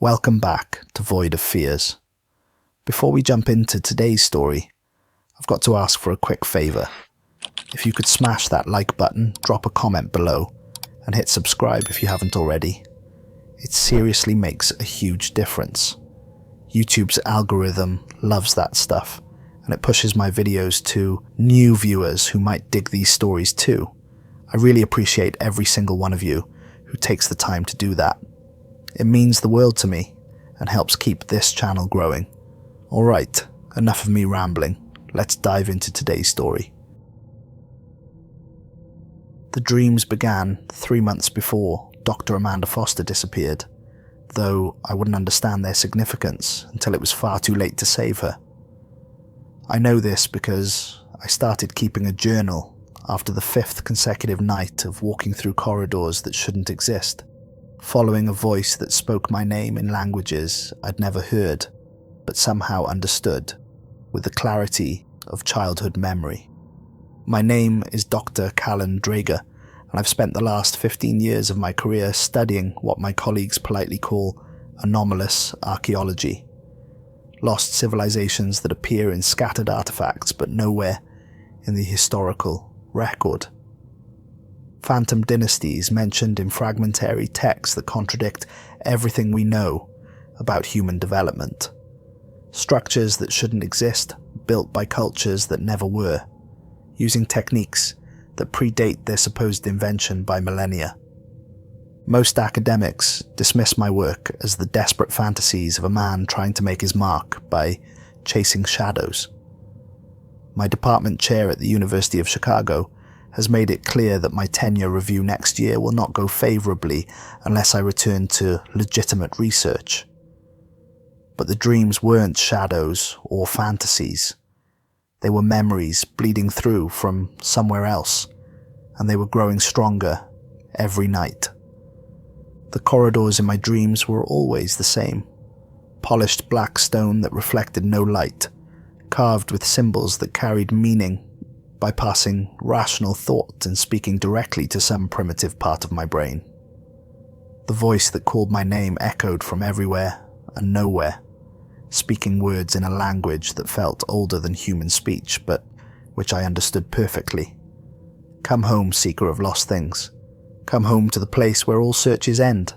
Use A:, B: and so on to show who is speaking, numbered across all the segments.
A: Welcome back to Void of Fears. Before we jump into today's story, I've got to ask for a quick favour. If you could smash that like button, drop a comment below, and hit subscribe if you haven't already. It seriously makes a huge difference. YouTube's algorithm loves that stuff, and it pushes my videos to new viewers who might dig these stories too. I really appreciate every single one of you who takes the time to do that. It means the world to me and helps keep this channel growing. Alright, enough of me rambling. Let's dive into today's story. The dreams began 3 months before Dr. Amanda Foster disappeared, though I wouldn't understand their significance until it was far too late to save her. I know this because I started keeping a journal after the 5th consecutive night of walking through corridors that shouldn't exist, following a voice that spoke my name in languages I'd never heard, but somehow understood, with the clarity of childhood memory. My name is Dr. Callen Draegor, and I've spent the last 15 years of my career studying what my colleagues politely call anomalous archaeology. Lost civilizations that appear in scattered artifacts but nowhere in the historical record. Phantom dynasties mentioned in fragmentary texts that contradict everything we know about human development. Structures that shouldn't exist, built by cultures that never were, using techniques that predate their supposed invention by millennia. Most academics dismiss my work as the desperate fantasies of a man trying to make his mark by chasing shadows. My department chair at the University of Chicago has made it clear that my tenure review next year will not go favourably unless I return to legitimate research. But the dreams weren't shadows or fantasies. They were memories bleeding through from somewhere else, and they were growing stronger every night. The corridors in my dreams were always the same. Polished black stone that reflected no light, carved with symbols that carried meaning, bypassing rational thought and speaking directly to some primitive part of my brain. The voice that called my name echoed from everywhere and nowhere, speaking words in a language that felt older than human speech, but which I understood perfectly. Come home, seeker of lost things. Come home to the place where all searches end.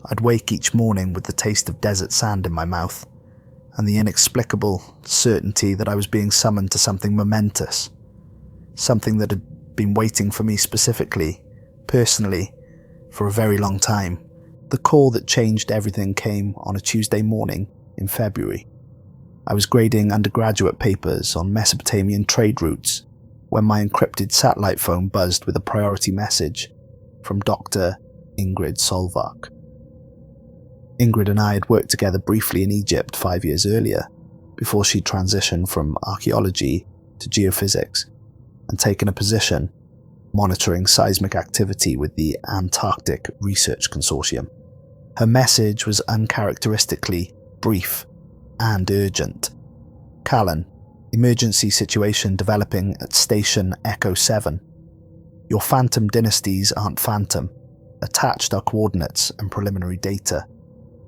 A: I'd wake each morning with the taste of desert sand in my mouth, and the inexplicable certainty that I was being summoned to something momentous, something that had been waiting for me specifically, personally, for a very long time. The call that changed everything came on a Tuesday morning in February. I was grading undergraduate papers on Mesopotamian trade routes when my encrypted satellite phone buzzed with a priority message from Dr. Ingrid Solvark. Ingrid and I had worked together briefly in Egypt 5 years earlier, before she transitioned from archaeology to geophysics and taken a position monitoring seismic activity with the Antarctic Research Consortium. Her message was uncharacteristically brief and urgent. Callen, emergency situation developing at Station Echo7. Your phantom dynasties aren't phantom. Attached are coordinates and preliminary data.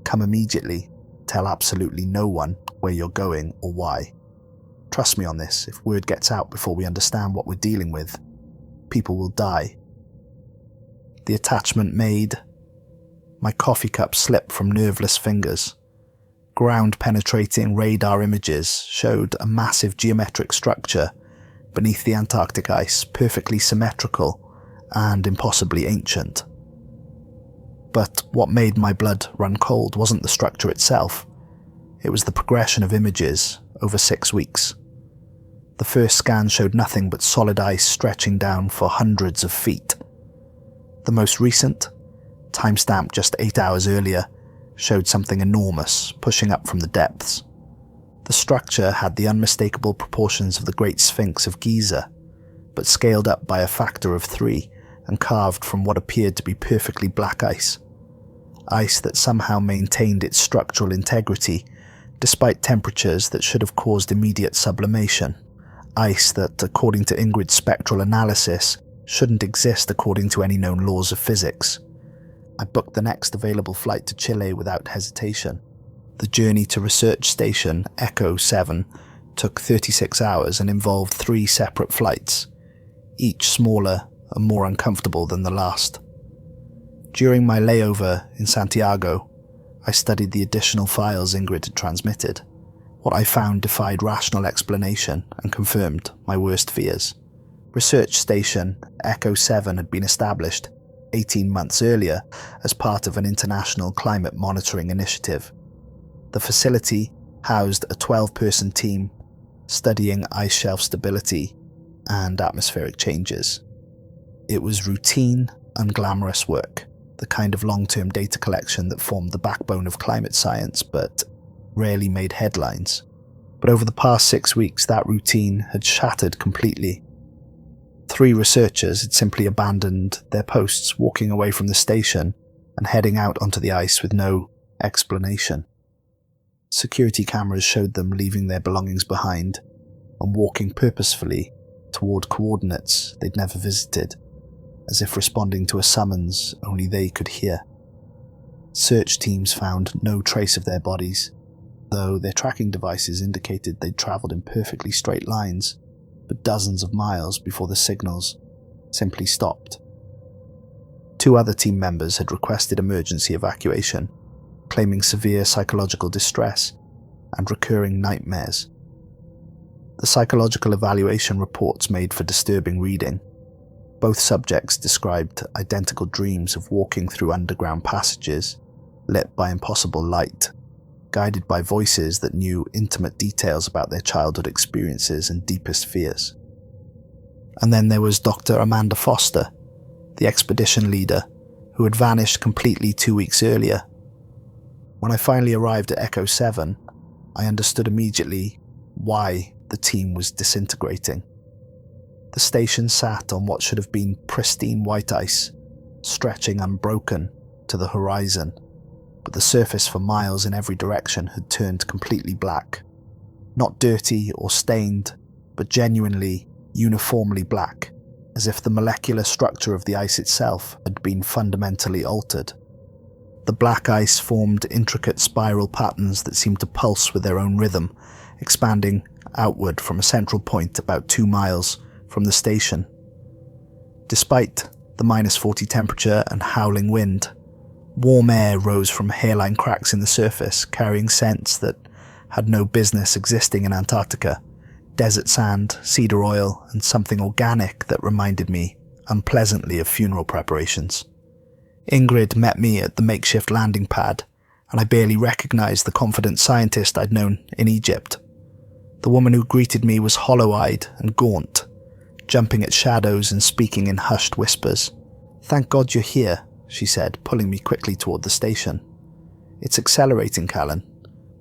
A: Come immediately. Tell absolutely no one where you're going or why. Trust me on this, if word gets out before we understand what we're dealing with, people will die. The attachment made. My coffee cup slipped from nerveless fingers. Ground-penetrating radar images showed a massive geometric structure beneath the Antarctic ice, perfectly symmetrical and impossibly ancient. But what made my blood run cold wasn't the structure itself. It was the progression of images over 6 weeks. The first scan showed nothing but solid ice stretching down for hundreds of feet. The most recent, timestamped just 8 hours earlier, showed something enormous pushing up from the depths. The structure had the unmistakable proportions of the Great Sphinx of Giza, but scaled up by a factor of 3 and carved from what appeared to be perfectly black ice. Ice that somehow maintained its structural integrity despite temperatures that should have caused immediate sublimation. Ice that, according to Ingrid's spectral analysis, shouldn't exist according to any known laws of physics. I booked the next available flight to Chile without hesitation. The journey to research station Echo7 took 36 hours and involved 3 separate flights, each smaller and more uncomfortable than the last. During my layover in Santiago, I studied the additional files Ingrid had transmitted. What I found defied rational explanation and confirmed my worst fears. Research Station Echo7 had been established 18 months earlier as part of an international climate monitoring initiative. The facility housed a 12-person team studying ice shelf stability and atmospheric changes. It was routine, unglamorous work, the kind of long-term data collection that formed the backbone of climate science but rarely made headlines. But over the past 6 weeks, that routine had shattered completely. 3 researchers had simply abandoned their posts, walking away from the station and heading out onto the ice with no explanation. Security cameras showed them leaving their belongings behind and walking purposefully toward coordinates they'd never visited, as if responding to a summons only they could hear. Search teams found no trace of their bodies, though their tracking devices indicated they'd travelled in perfectly straight lines for dozens of miles before the signals simply stopped. 2 other team members had requested emergency evacuation, claiming severe psychological distress and recurring nightmares. The psychological evaluation reports made for disturbing reading. Both subjects described identical dreams of walking through underground passages, lit by impossible light, guided by voices that knew intimate details about their childhood experiences and deepest fears. And then there was Dr. Amanda Foster, the expedition leader, who had vanished completely 2 weeks earlier. When I finally arrived at Echo7, I understood immediately why the team was disintegrating. The station sat on what should have been pristine white ice, stretching unbroken to the horizon, but the surface for miles in every direction had turned completely black. Not dirty or stained, but genuinely, uniformly black, as if the molecular structure of the ice itself had been fundamentally altered. The black ice formed intricate spiral patterns that seemed to pulse with their own rhythm, expanding outward from a central point about 2 miles from the station. Despite the -40 temperature and howling wind, warm air rose from hairline cracks in the surface, carrying scents that had no business existing in Antarctica: desert sand, cedar oil, and something organic that reminded me unpleasantly of funeral preparations. Ingrid met me at the makeshift landing pad, and I barely recognized the confident scientist I'd known in Egypt. The woman who greeted me was hollow-eyed and gaunt, jumping at shadows and speaking in hushed whispers. "Thank God you're here," she said, pulling me quickly toward the station. "It's accelerating, Callen.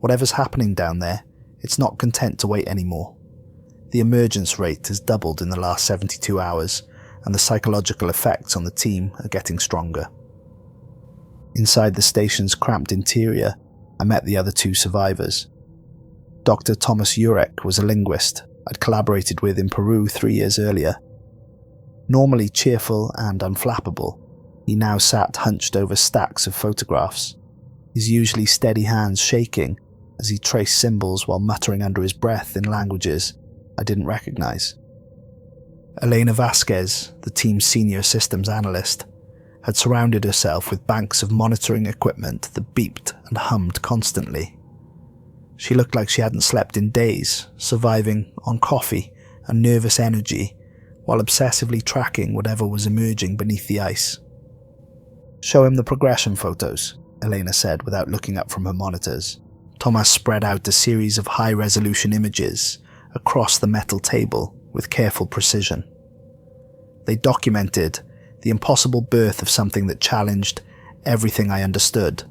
A: Whatever's happening down there, it's not content to wait anymore. The emergence rate has doubled in the last 72 hours, and the psychological effects on the team are getting stronger." Inside the station's cramped interior, I met the other 2 survivors. Dr. Thomas Urek was a linguist I'd collaborated with in Peru 3 years earlier. Normally cheerful and unflappable, he now sat hunched over stacks of photographs, his usually steady hands shaking as he traced symbols while muttering under his breath in languages I didn't recognize. Elena Vasquez, the team's senior systems analyst, had surrounded herself with banks of monitoring equipment that beeped and hummed constantly. She looked like she hadn't slept in days, surviving on coffee and nervous energy while obsessively tracking whatever was emerging beneath the ice. "Show him the progression photos," Elena said without looking up from her monitors. Thomas spread out a series of high-resolution images across the metal table with careful precision. They documented the impossible birth of something that challenged everything I understood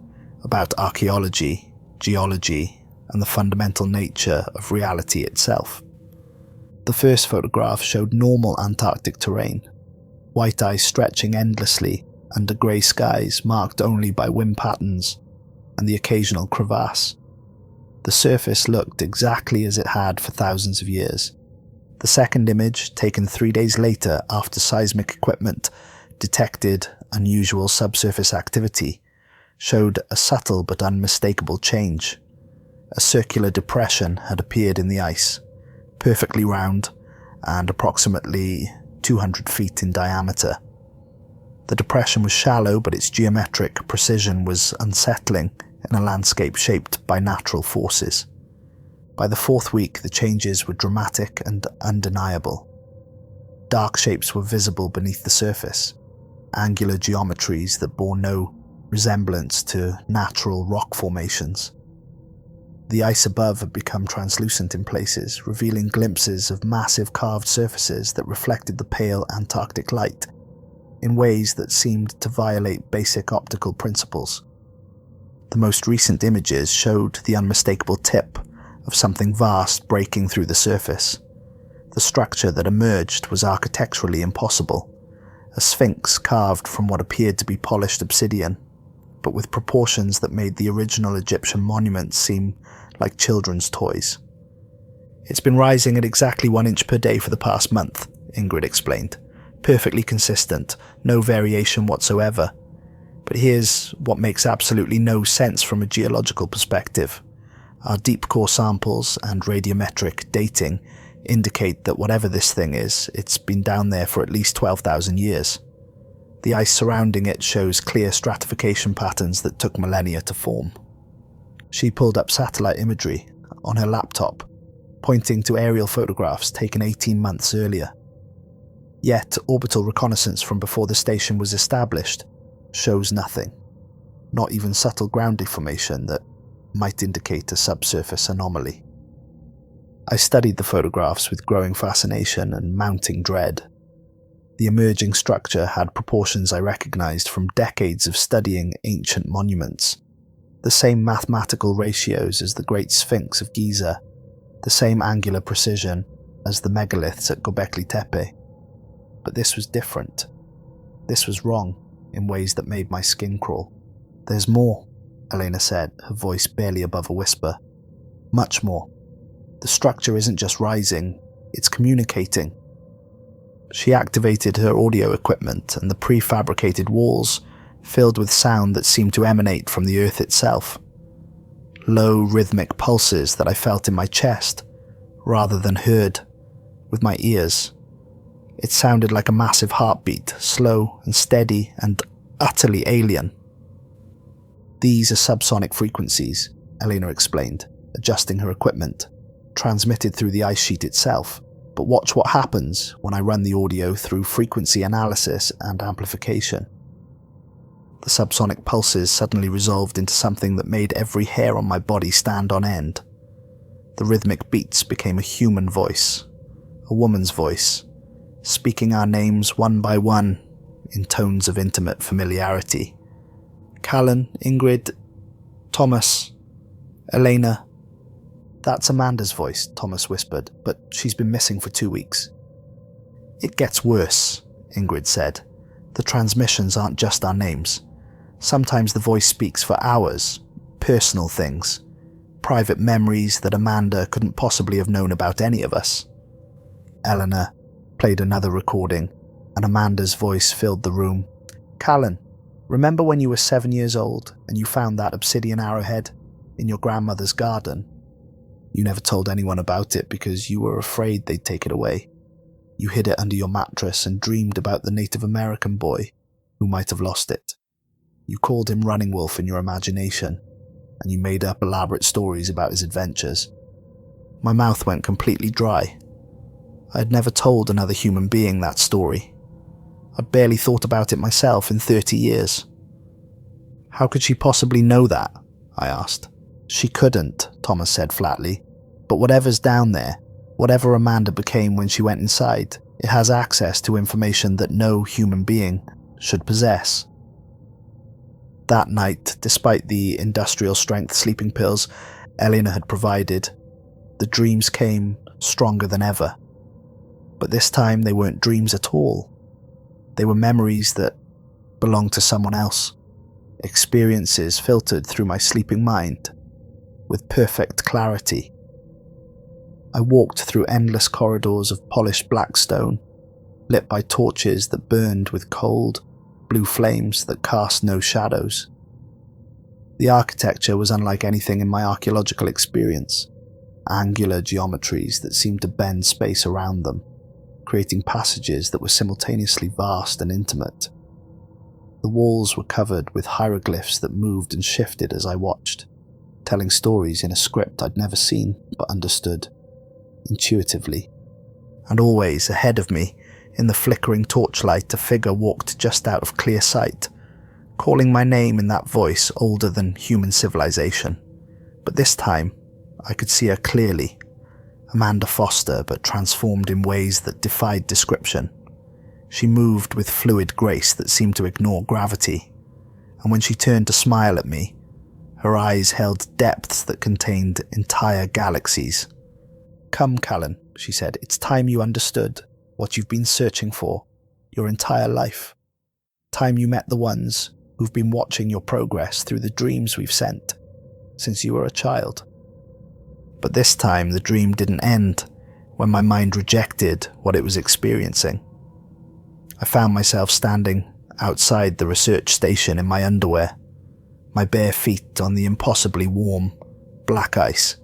A: about archaeology, geology, and the fundamental nature of reality itself. The first photograph showed normal Antarctic terrain, white ice stretching endlessly under grey skies marked only by wind patterns and the occasional crevasse. The surface looked exactly as it had for thousands of years. The second image, taken 3 days later after seismic equipment detected unusual subsurface activity showed a subtle but unmistakable change. A circular depression had appeared in the ice, perfectly round and approximately 200 feet in diameter. The depression was shallow, but its geometric precision was unsettling in a landscape shaped by natural forces. By the fourth week, the changes were dramatic and undeniable. Dark shapes were visible beneath the surface, angular geometries that bore no resemblance to natural rock formations. The ice above had become translucent in places, revealing glimpses of massive carved surfaces that reflected the pale Antarctic light in ways that seemed to violate basic optical principles. The most recent images showed the unmistakable tip of something vast breaking through the surface. The structure that emerged was architecturally impossible, a sphinx carved from what appeared to be polished obsidian, but with proportions that made the original Egyptian monuments seem like children's toys. "It's been rising at exactly 1 inch per day for the past month," Ingrid explained. "Perfectly consistent, no variation whatsoever. But here's what makes absolutely no sense from a geological perspective. Our deep core samples and radiometric dating indicate that whatever this thing is, it's been down there for at least 12,000 years. The ice surrounding it shows clear stratification patterns that took millennia to form." She pulled up satellite imagery on her laptop, pointing to aerial photographs taken 18 months earlier. Yet, orbital reconnaissance from before the station was established shows nothing, not even subtle ground deformation that might indicate a subsurface anomaly. I studied the photographs with growing fascination and mounting dread. The emerging structure had proportions I recognized from decades of studying ancient monuments. The same mathematical ratios as the Great Sphinx of Giza, the same angular precision as the megaliths at Göbekli Tepe. But this was different. This was wrong in ways that made my skin crawl. "There's more," Elena said, her voice barely above a whisper. "Much more. The structure isn't just rising, it's communicating." She activated her audio equipment, and the prefabricated walls filled with sound that seemed to emanate from the earth itself. Low, rhythmic pulses that I felt in my chest, rather than heard with my ears. It sounded like a massive heartbeat, slow and steady and utterly alien. "These are subsonic frequencies," Elena explained, adjusting her equipment, transmitted through the ice sheet itself. "But watch what happens when I run the audio through frequency analysis and amplification." The subsonic pulses suddenly resolved into something that made every hair on my body stand on end. The rhythmic beats became a human voice, a woman's voice, speaking our names one by one in tones of intimate familiarity. "Callen, Ingrid, Thomas, Elena." "That's Amanda's voice," Thomas whispered, "but she's been missing for 2 weeks." "It gets worse," Ingrid said. "The transmissions aren't just our names. Sometimes the voice speaks for hours, personal things, private memories that Amanda couldn't possibly have known about any of us." Eleanor played another recording, and Amanda's voice filled the room. "Callen, remember when you were 7 years old and you found that obsidian arrowhead in your grandmother's garden? You never told anyone about it because you were afraid they'd take it away. You hid it under your mattress and dreamed about the Native American boy who might have lost it. You called him Running Wolf in your imagination, and you made up elaborate stories about his adventures." My mouth went completely dry. I had never told another human being that story. I'd barely thought about it myself in 30 years. "How could she possibly know that?" I asked. "She couldn't," Thomas said flatly. "But whatever's down there, whatever Amanda became when she went inside, it has access to information that no human being should possess." That night, despite the industrial-strength sleeping pills Elena had provided, the dreams came stronger than ever. But this time they weren't dreams at all. They were memories that belonged to someone else, experiences filtered through my sleeping mind with perfect clarity. I walked through endless corridors of polished black stone, lit by torches that burned with cold, blue flames that cast no shadows. The architecture was unlike anything in my archaeological experience. Angular geometries that seemed to bend space around them, creating passages that were simultaneously vast and intimate. The walls were covered with hieroglyphs that moved and shifted as I watched, telling stories in a script I'd never seen but understood, intuitively. And always ahead of me, in the flickering torchlight, a figure walked just out of clear sight, calling my name in that voice older than human civilization. But this time, I could see her clearly. Amanda Foster, but transformed in ways that defied description. She moved with fluid grace that seemed to ignore gravity, and when she turned to smile at me, her eyes held depths that contained entire galaxies. "Come, Callen," she said, "it's time you understood what you've been searching for your entire life. Time you met the ones who've been watching your progress through the dreams we've sent since you were a child." But this time the dream didn't end when my mind rejected what it was experiencing. I found myself standing outside the research station in my underwear, my bare feet on the impossibly warm, black ice,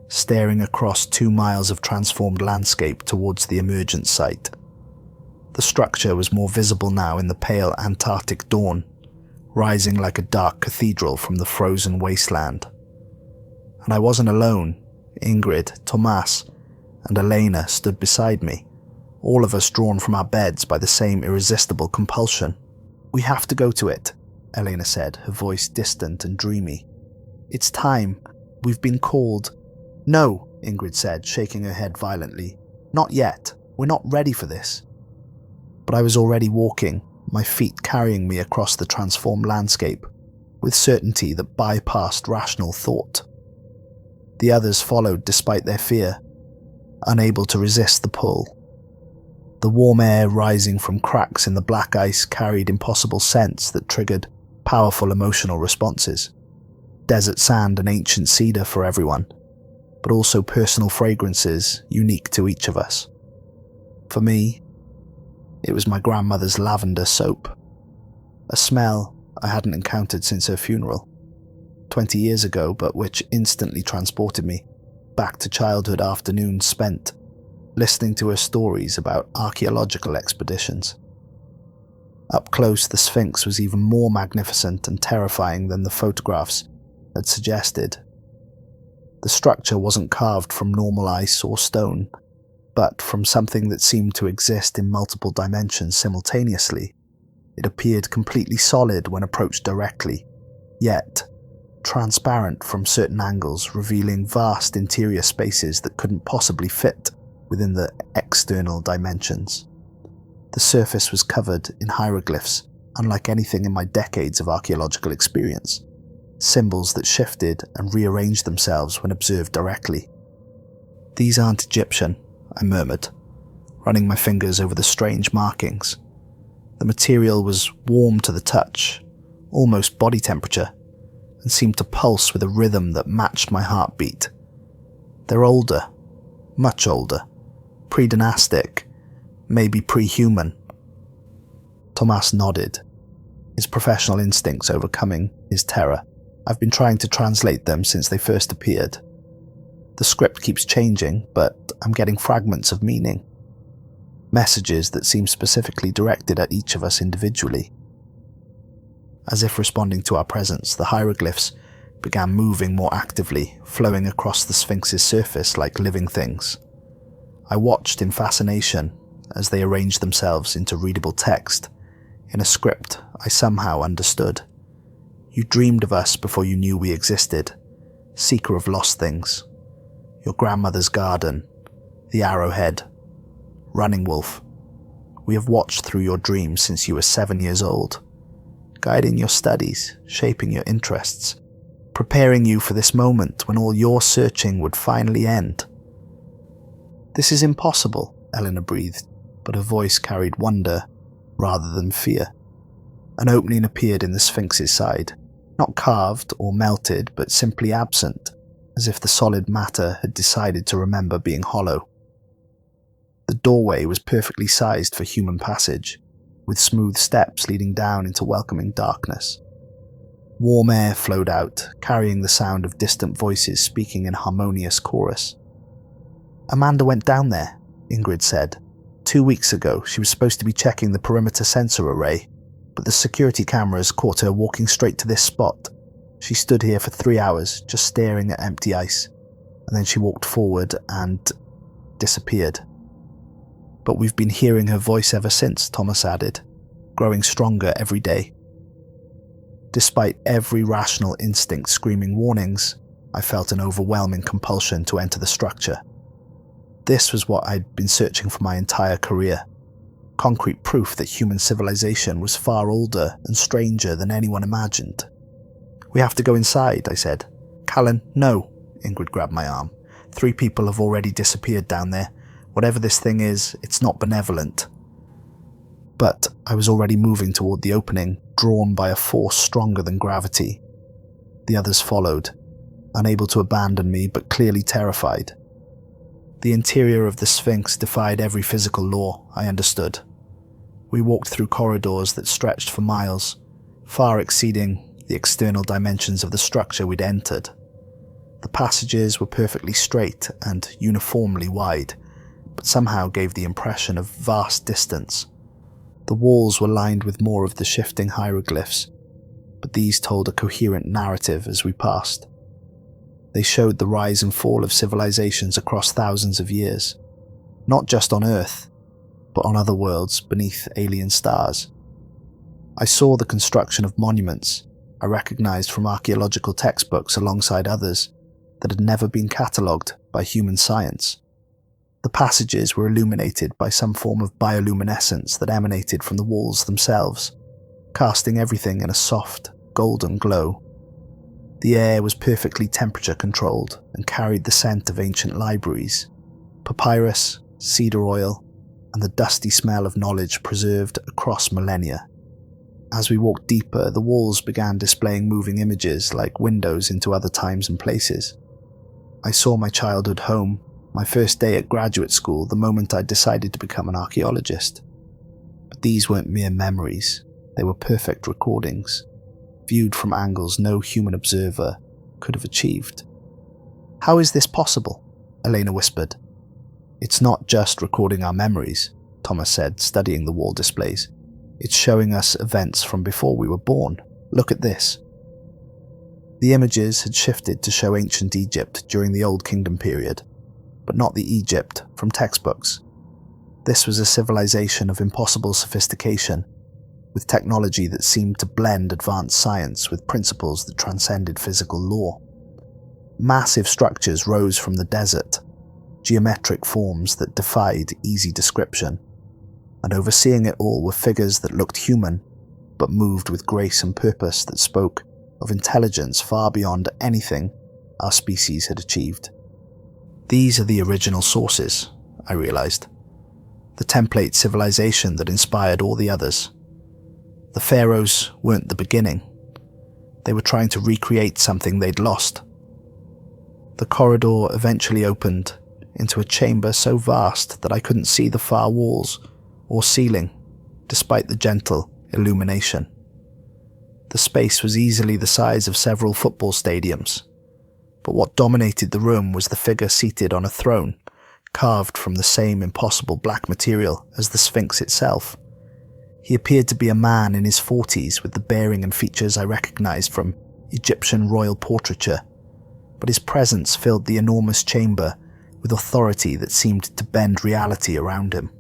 A: staring across 2 miles of transformed landscape towards the emergent site. The structure was more visible now in the pale Antarctic dawn, rising like a dark cathedral from the frozen wasteland. And I wasn't alone. Ingrid, Tomas, and Elena stood beside me, all of us drawn from our beds by the same irresistible compulsion. "We have to go to it," Elena said, her voice distant and dreamy. "It's time. We've been called." "No," Ingrid said, shaking her head violently. "Not yet. We're not ready for this." But I was already walking, my feet carrying me across the transformed landscape, with certainty that bypassed rational thought. The others followed despite their fear, unable to resist the pull. The warm air rising from cracks in the black ice carried impossible scents that triggered powerful emotional responses. Desert sand and ancient cedar for everyone, but also personal fragrances unique to each of us. For me, it was my grandmother's lavender soap, a smell I hadn't encountered since her funeral, 20 years ago, but which instantly transported me back to childhood afternoons spent listening to her stories about archaeological expeditions. Up close, the Sphinx was even more magnificent and terrifying than the photographs had suggested. The structure wasn't carved from normal ice or stone, but from something that seemed to exist in multiple dimensions simultaneously. It appeared completely solid when approached directly, yet transparent from certain angles, revealing vast interior spaces that couldn't possibly fit within the external dimensions. The surface was covered in hieroglyphs, unlike anything in my decades of archaeological experience, symbols that shifted and rearranged themselves when observed directly. "These aren't Egyptian," I murmured, running my fingers over the strange markings. The material was warm to the touch, almost body temperature, and seemed to pulse with a rhythm that matched my heartbeat. "They're older, much older, pre-dynastic, maybe pre-human." Tomas nodded, his professional instincts overcoming his terror. "I've been trying to translate them since they first appeared. The script keeps changing, but I'm getting fragments of meaning. Messages that seem specifically directed at each of us individually." As if responding to our presence, the hieroglyphs began moving more actively, flowing across the Sphinx's surface like living things. I watched in fascination as they arranged themselves into readable text, in a script I somehow understood. "You dreamed of us before you knew we existed, seeker of lost things. Your grandmother's garden, the arrowhead, running wolf. We have watched through your dreams since you were 7 years old, guiding your studies, shaping your interests, preparing you for this moment when all your searching would finally end." "This is impossible," Eleanor breathed, but her voice carried wonder rather than fear. An opening appeared in the Sphinx's side, not carved or melted, but simply absent, as if the solid matter had decided to remember being hollow. The doorway was perfectly sized for human passage, with smooth steps leading down into welcoming darkness. Warm air flowed out, carrying the sound of distant voices speaking in harmonious chorus. "Amanda went down there," Ingrid said. "2 weeks ago, she was supposed to be checking the perimeter sensor array, but the security cameras caught her walking straight to this spot. She stood here for 3 hours, just staring at empty ice, and then she walked forward and disappeared." "But we've been hearing her voice ever since," Thomas added, "growing stronger every day." Despite every rational instinct screaming warnings, I felt an overwhelming compulsion to enter the structure. This was what I'd been searching for my entire career. Concrete proof that human civilization was far older and stranger than anyone imagined. "We have to go inside," I said. "Callen, no." Ingrid grabbed my arm. 3 people have already disappeared down there. Whatever this thing is, it's not benevolent." But I was already moving toward the opening, drawn by a force stronger than gravity. The others followed, unable to abandon me but clearly terrified. The interior of the Sphinx defied every physical law, I understood. We walked through corridors that stretched for miles, far exceeding the external dimensions of the structure we'd entered. The passages were perfectly straight and uniformly wide, but somehow gave the impression of vast distance. The walls were lined with more of the shifting hieroglyphs, but these told a coherent narrative as we passed. They showed the rise and fall of civilizations across thousands of years, not just on Earth, but on other worlds beneath alien stars. I saw the construction of monuments I recognized from archaeological textbooks alongside others that had never been catalogued by human science. The passages were illuminated by some form of bioluminescence that emanated from the walls themselves, casting everything in a soft, golden glow. The air was perfectly temperature controlled and carried the scent of ancient libraries, papyrus, cedar oil, and the dusty smell of knowledge preserved across millennia. As we walked deeper, the walls began displaying moving images like windows into other times and places. I saw my childhood home, my first day at graduate school, the moment I decided to become an archaeologist. But these weren't mere memories, they were perfect recordings, viewed from angles no human observer could have achieved. "How is this possible?" Elena whispered. "It's not just recording our memories," Thomas said, studying the wall displays. "It's showing us events from before we were born. Look at this." The images had shifted to show ancient Egypt during the Old Kingdom period, but not the Egypt from textbooks. This was a civilization of impossible sophistication, with technology that seemed to blend advanced science with principles that transcended physical law. Massive structures rose from the desert, geometric forms that defied easy description, and overseeing it all were figures that looked human, but moved with grace and purpose that spoke of intelligence far beyond anything our species had achieved. These are the original sources, I realized. The template civilization that inspired all the others. The pharaohs weren't the beginning. They were trying to recreate something they'd lost. The corridor eventually opened into a chamber so vast that I couldn't see the far walls or ceiling, despite the gentle illumination. The space was easily the size of several football stadiums, but what dominated the room was the figure seated on a throne, carved from the same impossible black material as the Sphinx itself. He appeared to be a man in his 40s with the bearing and features I recognized from Egyptian royal portraiture, but his presence filled the enormous chamber with authority that seemed to bend reality around him.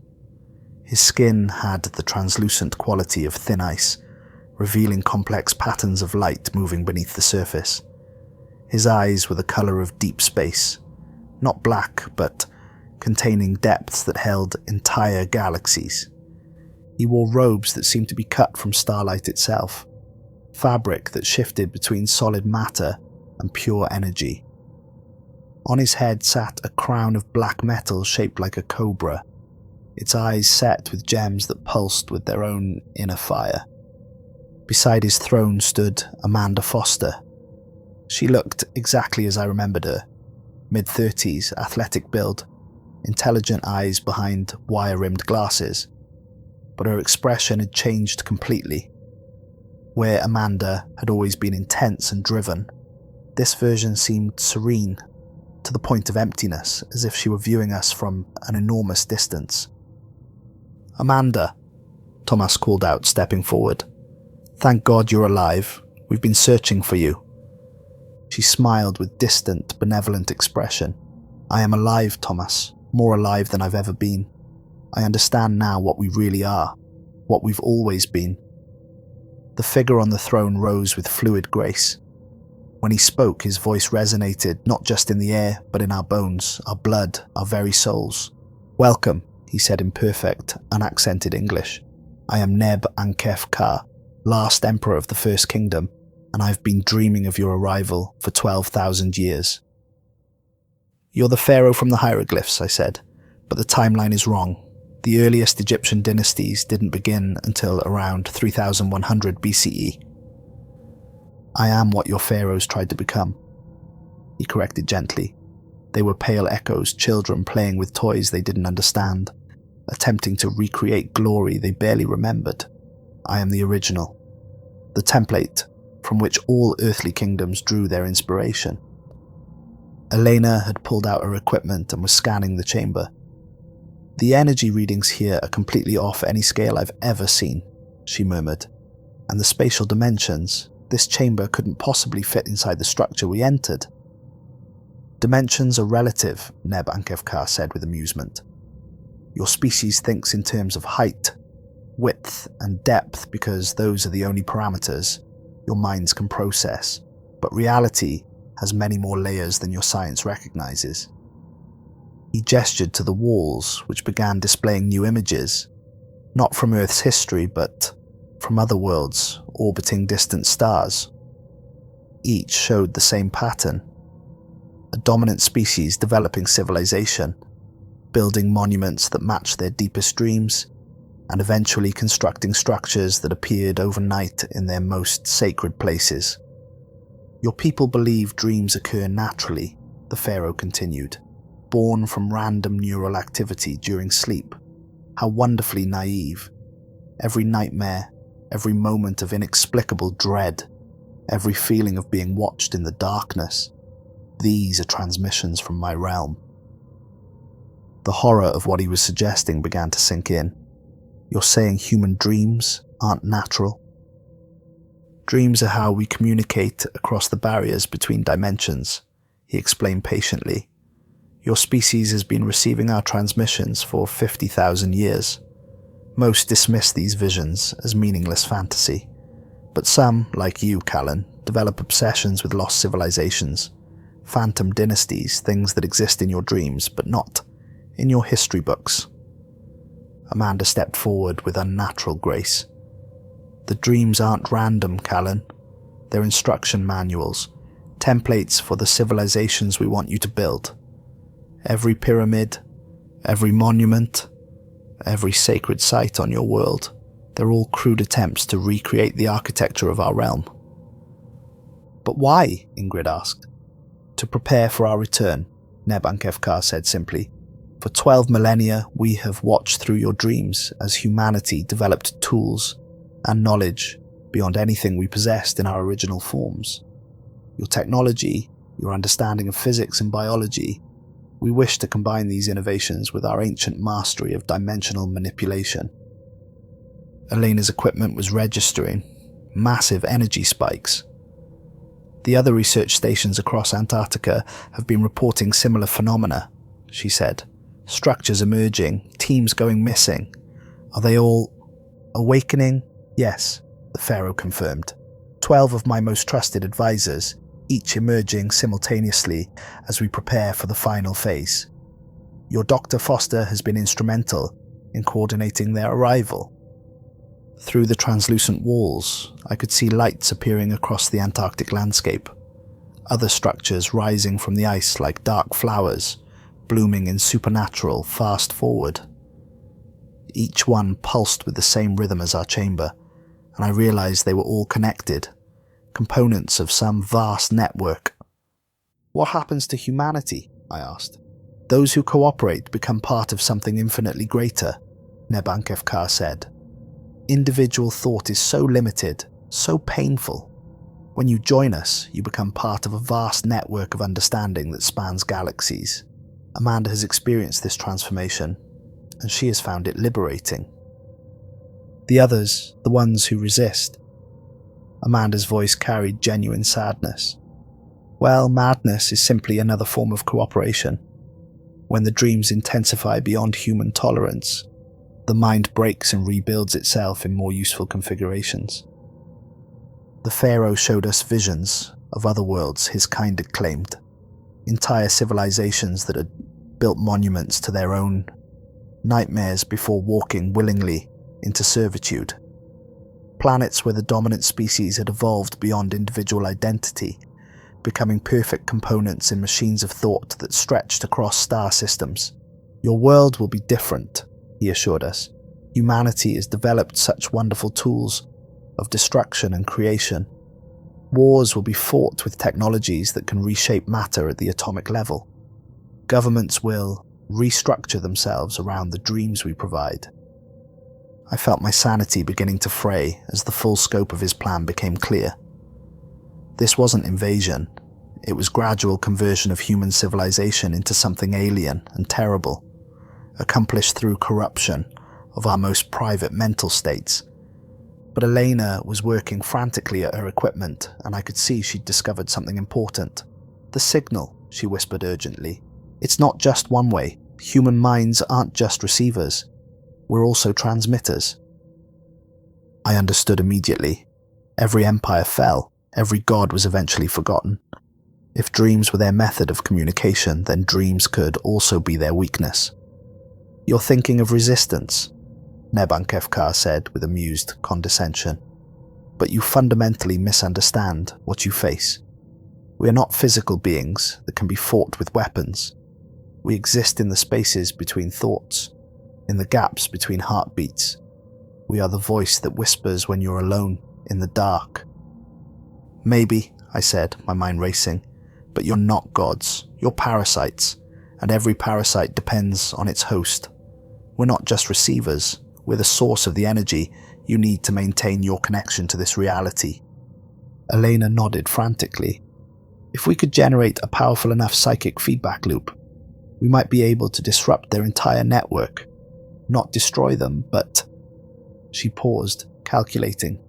A: His skin had the translucent quality of thin ice, revealing complex patterns of light moving beneath the surface. His eyes were the color of deep space, not black, but containing depths that held entire galaxies. He wore robes that seemed to be cut from starlight itself, fabric that shifted between solid matter and pure energy. On his head sat a crown of black metal shaped like a cobra, its eyes set with gems that pulsed with their own inner fire. Beside his throne stood Amanda Foster. She looked exactly as I remembered her, mid-30s, athletic build, intelligent eyes behind wire-rimmed glasses. but her expression had changed completely. Where Amanda had always been intense and driven, this version seemed serene, to the point of emptiness, as if she were viewing us from an enormous distance. "Amanda," Thomas called out, stepping forward. "Thank God you're alive. We've been searching for you." She smiled with distant, benevolent expression. "I am alive, Thomas, more alive than I've ever been. I understand now what we really are, what we've always been." The figure on the throne rose with fluid grace. When he spoke, his voice resonated not just in the air, but in our bones, our blood, our very souls. "Welcome," he said in perfect, unaccented English. "I am Neb Ankef-Ka, last emperor of the First Kingdom, and I've been dreaming of your arrival for 12,000 years. "You're the pharaoh from the hieroglyphs," I said, "but the timeline is wrong. The earliest Egyptian dynasties didn't begin until around 3100 BCE. "I am what your pharaohs tried to become," he corrected gently. "They were pale echoes, children playing with toys they didn't understand, attempting to recreate glory they barely remembered. I am the original, the template from which all earthly kingdoms drew their inspiration." Elena had pulled out her equipment and was scanning the chamber. "The energy readings here are completely off any scale I've ever seen," she murmured. "And the spatial dimensions, this chamber couldn't possibly fit inside the structure we entered." "Dimensions are relative," Neb Ankef-Ka said with amusement. "Your species thinks in terms of height, width, and depth because those are the only parameters your minds can process, but reality has many more layers than your science recognizes." He gestured to the walls, which began displaying new images, not from Earth's history, but from other worlds orbiting distant stars. Each showed the same pattern: a dominant species developing civilization, building monuments that matched their deepest dreams, and eventually constructing structures that appeared overnight in their most sacred places. "Your people believe dreams occur naturally," the pharaoh continued, "born from random neural activity during sleep. How wonderfully naive. Every nightmare, every moment of inexplicable dread, every feeling of being watched in the darkness. These are transmissions from my realm." The horror of what he was suggesting began to sink in. "You're saying human dreams aren't natural?" "Dreams are how we communicate across the barriers between dimensions," he explained patiently. "Your species has been receiving our transmissions for 50,000 years. Most dismiss these visions as meaningless fantasy, but some, like you, Callen, develop obsessions with lost civilizations, phantom dynasties, things that exist in your dreams, but not in your history books." Amanda stepped forward with unnatural grace. "The dreams aren't random, Callen. They're instruction manuals, templates for the civilizations we want you to build. Every pyramid, every monument, every sacred site on your world, they're all crude attempts to recreate the architecture of our realm." "But why?" Ingrid asked. "To prepare for our return," Neb Ankef-Ka said simply. "For 12 millennia, we have watched through your dreams as humanity developed tools and knowledge beyond anything we possessed in our original forms. Your technology, your understanding of physics and biology, we wish to combine these innovations with our ancient mastery of dimensional manipulation." Elena's equipment was registering massive energy spikes. "The other research stations across Antarctica have been reporting similar phenomena," she said. "Structures emerging, teams going missing. Are they all awakening?" "Yes," the pharaoh confirmed. 12 of my most trusted advisors, each emerging simultaneously as we prepare for the final phase. Your Dr. Foster has been instrumental in coordinating their arrival." Through the translucent walls, I could see lights appearing across the Antarctic landscape, other structures rising from the ice like dark flowers, blooming in supernatural fast forward. Each one pulsed with the same rhythm as our chamber, and I realized they were all connected, components of some vast network. "What happens to humanity?" I asked. "Those who cooperate become part of something infinitely greater," Neb Ankef-Ka said. Individual thought is so limited, so painful. When you join us, you become part of a vast network of understanding that spans galaxies. Amanda has experienced this transformation, and she has found it liberating. The others, the ones who resist. Amanda's voice carried genuine sadness. Well, madness is simply another form of cooperation. When the dreams intensify beyond human tolerance, the mind breaks and rebuilds itself in more useful configurations. The pharaoh showed us visions of other worlds his kind had claimed, entire civilizations that had built monuments to their own nightmares before walking willingly into servitude. Planets where the dominant species had evolved beyond individual identity, becoming perfect components in machines of thought that stretched across star systems. Your world will be different, he assured us. Humanity has developed such wonderful tools of destruction and creation. Wars will be fought with technologies that can reshape matter at the atomic level. Governments will restructure themselves around the dreams we provide. I felt my sanity beginning to fray as the full scope of his plan became clear. This wasn't invasion, it was gradual conversion of human civilization into something alien and terrible, accomplished through corruption of our most private mental states. But Elena was working frantically at her equipment, and I could see she'd discovered something important. The signal, she whispered urgently. It's not just one way. Human minds aren't just receivers. We're also transmitters. I understood immediately. Every empire fell. Every god was eventually forgotten. If dreams were their method of communication, then dreams could also be their weakness. You're thinking of resistance, Nebka said with amused condescension. But you fundamentally misunderstand what you face. We are not physical beings that can be fought with weapons. We exist in the spaces between thoughts, in the gaps between heartbeats. We are the voice that whispers when you're alone, in the dark. Maybe, I said, my mind racing, but you're not gods, you're parasites, and every parasite depends on its host. We're not just receivers, we're the source of the energy you need to maintain your connection to this reality. Elena nodded frantically. If we could generate a powerful enough psychic feedback loop, we might be able to disrupt their entire network. Not destroy them, but... She paused, calculating.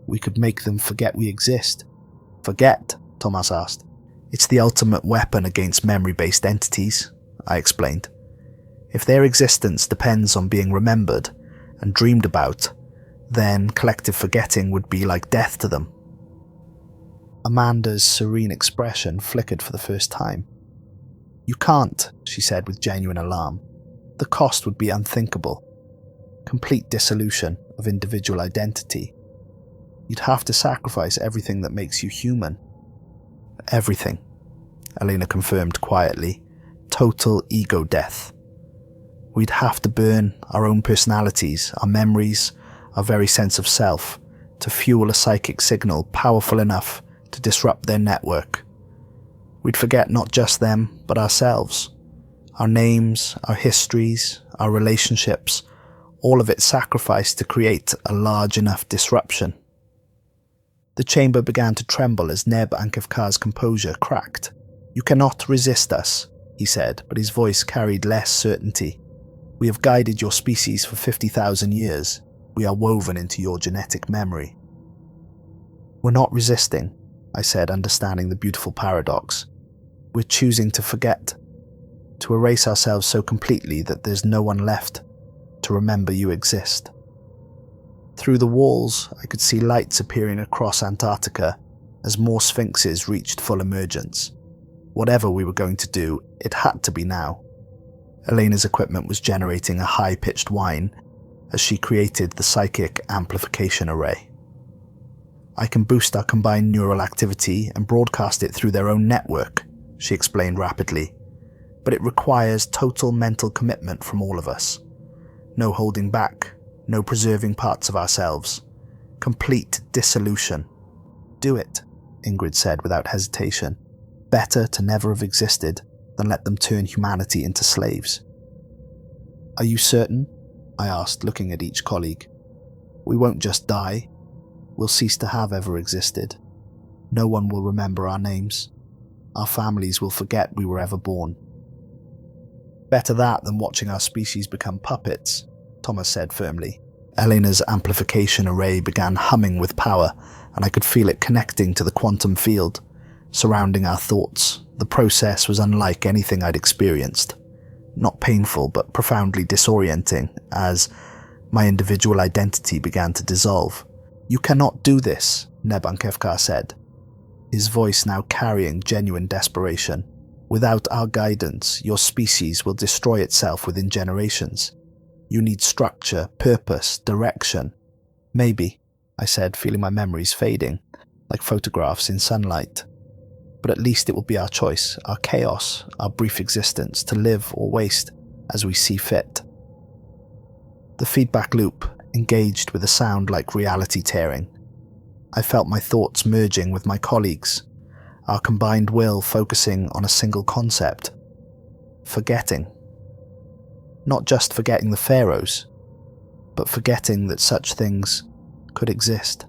A: We could make them forget we exist. Forget? Thomas asked. It's the ultimate weapon against memory-based entities, I explained. If their existence depends on being remembered and dreamed about, then collective forgetting would be like death to them. Amanda's serene expression flickered for the first time. You can't, she said with genuine alarm. The cost would be unthinkable. Complete dissolution of individual identity. You'd have to sacrifice everything that makes you human. Everything, Elena confirmed quietly. Total ego death. We'd have to burn our own personalities, our memories, our very sense of self, to fuel a psychic signal powerful enough to disrupt their network. We'd forget not just them, but ourselves. Our names, our histories, our relationships, all of it sacrificed to create a large enough disruption. The chamber began to tremble as Nebka's composure cracked. You cannot resist us, he said, but his voice carried less certainty. We have guided your species for 50,000 years. We are woven into your genetic memory. We're not resisting, I said, understanding the beautiful paradox. We're choosing to forget, to erase ourselves so completely that there's no one left to remember you exist. Through the walls, I could see lights appearing across Antarctica as more sphinxes reached full emergence. Whatever we were going to do, it had to be now. Elena's equipment was generating a high-pitched whine as she created the psychic amplification array. I can boost our combined neural activity and broadcast it through their own network, she explained rapidly, but it requires total mental commitment from all of us. No holding back, no preserving parts of ourselves. Complete dissolution. Do it, Ingrid said without hesitation. Better to never have existed than let them turn humanity into slaves. Are you certain? I asked, looking at each colleague. We won't just die. We'll cease to have ever existed. No one will remember our names. Our families will forget we were ever born. Better that than watching our species become puppets, Thomas said firmly. Elena's amplification array began humming with power, and I could feel it connecting to the quantum field, surrounding our thoughts. The process was unlike anything I'd experienced. Not painful, but profoundly disorienting, as my individual identity began to dissolve. "You cannot do this," Nebka said, his voice now carrying genuine desperation. "Without our guidance, your species will destroy itself within generations. You need structure, purpose, direction." "Maybe," I said, feeling my memories fading, like photographs in sunlight. "But at least it will be our choice, our chaos, our brief existence, to live or waste as we see fit." The feedback loop engaged with a sound like reality tearing. I felt my thoughts merging with my colleagues, our combined will focusing on a single concept: forgetting. Not just forgetting the pharaohs, but forgetting that such things could exist.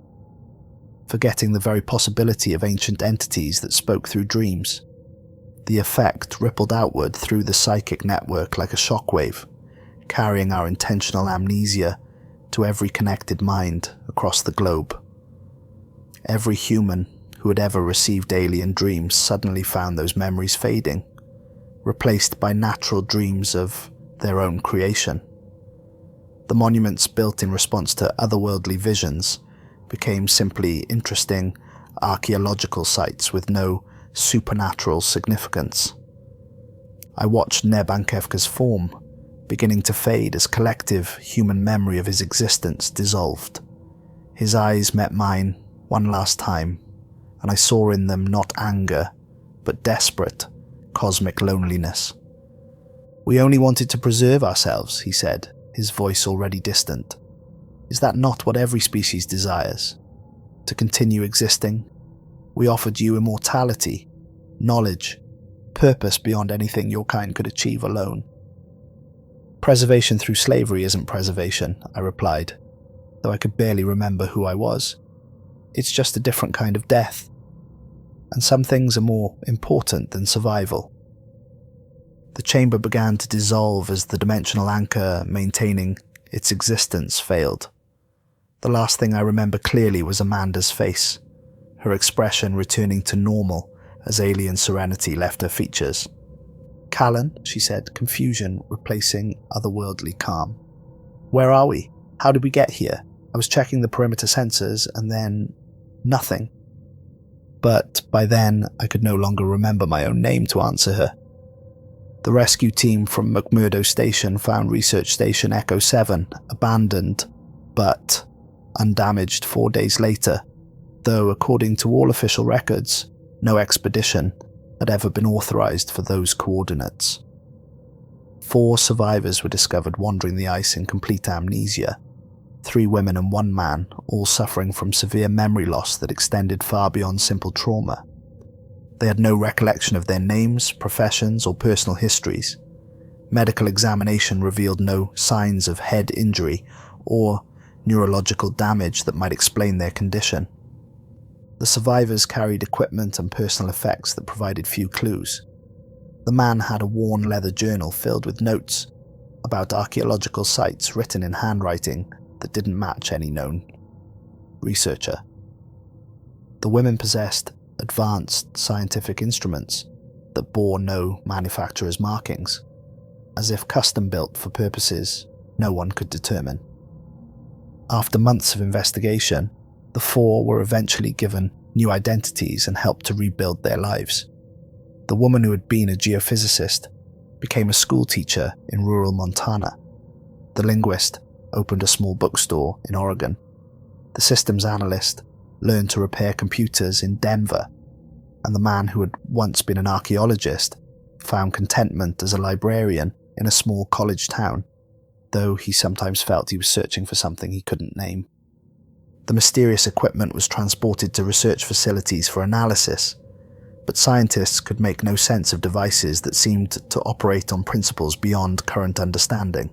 A: Forgetting the very possibility of ancient entities that spoke through dreams. The effect rippled outward through the psychic network like a shockwave, carrying our intentional amnesia to every connected mind across the globe. Every human who had ever received alien dreams suddenly found those memories fading, replaced by natural dreams of their own creation. The monuments built in response to otherworldly visions became simply interesting archaeological sites with no supernatural significance. I watched Nebka's form beginning to fade as collective human memory of his existence dissolved. His eyes met mine one last time, and I saw in them not anger, but desperate, cosmic loneliness. "We only wanted to preserve ourselves," he said, his voice already distant. "Is that not what every species desires? To continue existing? We offered you immortality, knowledge, purpose beyond anything your kind could achieve alone." "Preservation through slavery isn't preservation," I replied, though I could barely remember who I was. "It's just a different kind of death. And some things are more important than survival." The chamber began to dissolve as the dimensional anchor maintaining its existence failed. The last thing I remember clearly was Amanda's face, her expression returning to normal as alien serenity left her features. "Callen," she said, confusion replacing otherworldly calm. "Where are we? How did we get here? I was checking the perimeter sensors and then nothing." But by then, I could no longer remember my own name to answer her. The rescue team from McMurdo Station found research Station Echo7 abandoned, but undamaged 4 days later, though according to all official records, no expedition had ever been authorized for those coordinates. 4 survivors were discovered wandering the ice in complete amnesia. 3 women and 1 man, all suffering from severe memory loss that extended far beyond simple trauma. They had no recollection of their names, professions, or personal histories. Medical examination revealed no signs of head injury or neurological damage that might explain their condition. The survivors carried equipment and personal effects that provided few clues. The man had a worn leather journal filled with notes about archaeological sites written in handwriting that didn't match any known researcher. The women possessed advanced scientific instruments that bore no manufacturer's markings, as if custom built for purposes no one could determine. After months of investigation, the 4 were eventually given new identities and helped to rebuild their lives. The woman who had been a geophysicist became a school teacher in rural Montana. The linguist opened a small bookstore in Oregon. The systems analyst learned to repair computers in Denver, and the man who had once been an archaeologist found contentment as a librarian in a small college town, though he sometimes felt he was searching for something he couldn't name. The mysterious equipment was transported to research facilities for analysis, but scientists could make no sense of devices that seemed to operate on principles beyond current understanding.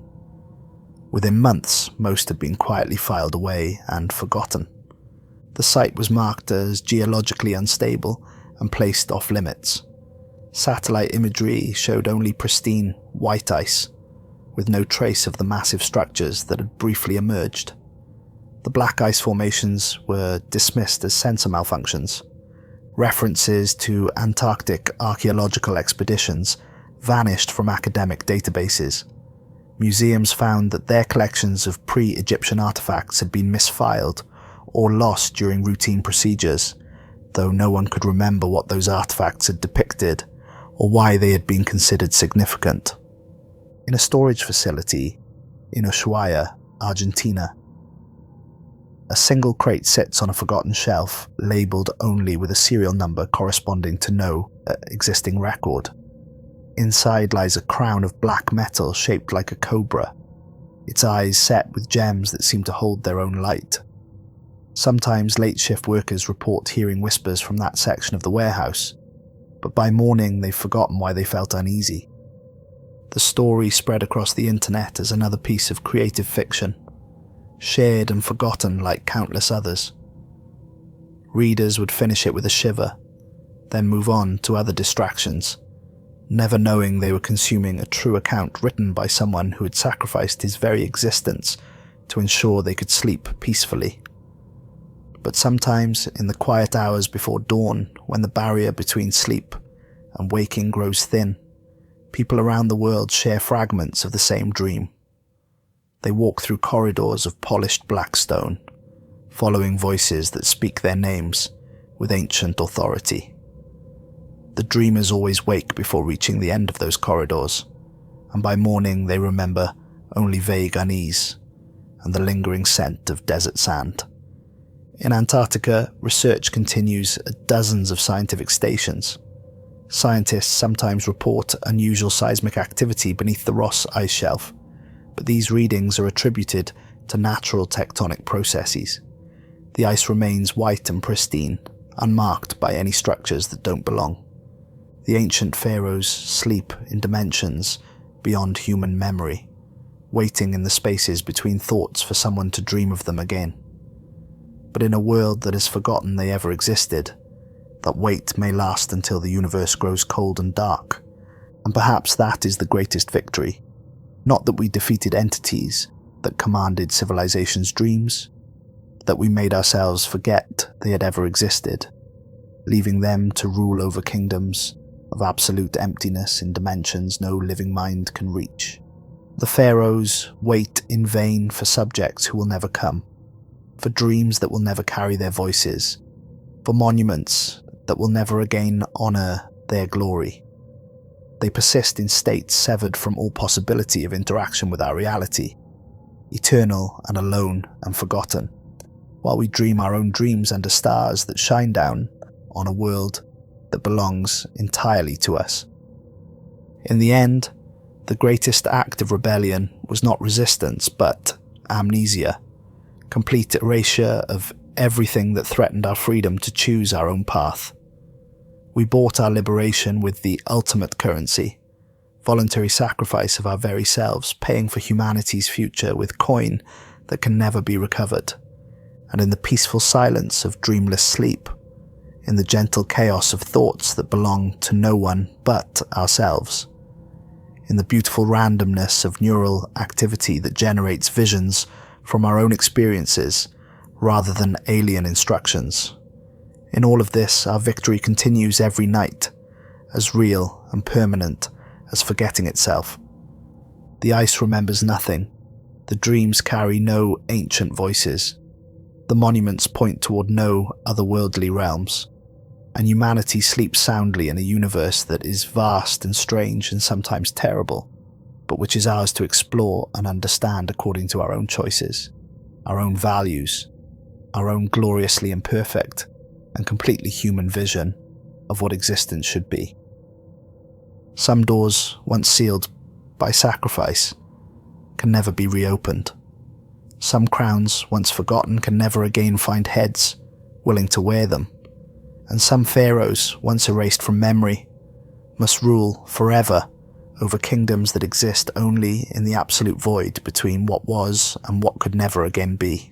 A: Within months, most had been quietly filed away and forgotten. The site was marked as geologically unstable and placed off limits. Satellite imagery showed only pristine, white ice, with no trace of the massive structures that had briefly emerged. The black ice formations were dismissed as sensor malfunctions. References to Antarctic archaeological expeditions vanished from academic databases. Museums found that their collections of pre-Egyptian artifacts had been misfiled or lost during routine procedures, though no one could remember what those artifacts had depicted or why they had been considered significant. In a storage facility in Ushuaia, Argentina, a single crate sits on a forgotten shelf, labelled only with a serial number corresponding to no existing record. Inside lies a crown of black metal shaped like a cobra, its eyes set with gems that seem to hold their own light. Sometimes late shift workers report hearing whispers from that section of the warehouse, but by morning they've forgotten why they felt uneasy. The story spread across the internet as another piece of creative fiction, shared and forgotten like countless others. Readers would finish it with a shiver, then move on to other distractions, never knowing they were consuming a true account written by someone who had sacrificed his very existence to ensure they could sleep peacefully. But sometimes, in the quiet hours before dawn, when the barrier between sleep and waking grows thin, people around the world share fragments of the same dream. They walk through corridors of polished black stone, following voices that speak their names with ancient authority. The dreamers always wake before reaching the end of those corridors, and by morning they remember only vague unease and the lingering scent of desert sand. In Antarctica, research continues at dozens of scientific stations. Scientists sometimes report unusual seismic activity beneath the Ross ice shelf, but these readings are attributed to natural tectonic processes. The ice remains white and pristine, unmarked by any structures that don't belong. The ancient pharaohs sleep in dimensions beyond human memory, waiting in the spaces between thoughts for someone to dream of them again. But in a world that has forgotten they ever existed, that wait may last until the universe grows cold and dark, and perhaps that is the greatest victory. Not that we defeated entities that commanded civilization's dreams, that we made ourselves forget they had ever existed, leaving them to rule over kingdoms of absolute emptiness in dimensions no living mind can reach. The pharaohs wait in vain for subjects who will never come, for dreams that will never carry their voices, for monuments that will never again honor their glory. They persist in states severed from all possibility of interaction with our reality, eternal and alone and forgotten, while we dream our own dreams under stars that shine down on a world that belongs entirely to us. In the end, the greatest act of rebellion was not resistance, but amnesia, complete erasure of everything that threatened our freedom to choose our own path. We bought our liberation with the ultimate currency, voluntary sacrifice of our very selves, paying for humanity's future with coin that can never be recovered. And in the peaceful silence of dreamless sleep, in the gentle chaos of thoughts that belong to no one but ourselves, in the beautiful randomness of neural activity that generates visions from our own experiences rather than alien instructions. In all of this, our victory continues every night, as real and permanent as forgetting itself. The ice remembers nothing. The dreams carry no ancient voices. The monuments point toward no otherworldly realms. And humanity sleeps soundly in a universe that is vast and strange and sometimes terrible, but which is ours to explore and understand according to our own choices, our own values, our own gloriously imperfect and completely human vision of what existence should be. Some doors, once sealed by sacrifice, can never be reopened. Some crowns, once forgotten, can never again find heads willing to wear them. And some pharaohs, once erased from memory, must rule forever over kingdoms that exist only in the absolute void between what was and what could never again be.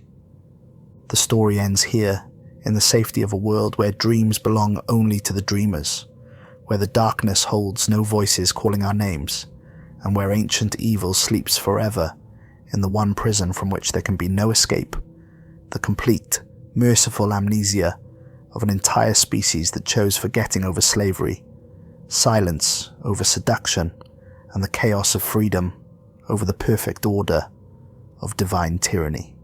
A: The story ends here, in the safety of a world where dreams belong only to the dreamers, where the darkness holds no voices calling our names, and where ancient evil sleeps forever in the one prison from which there can be no escape, the complete, merciful amnesia of an entire species that chose forgetting over slavery, silence over seduction, and the chaos of freedom over the perfect order of divine tyranny.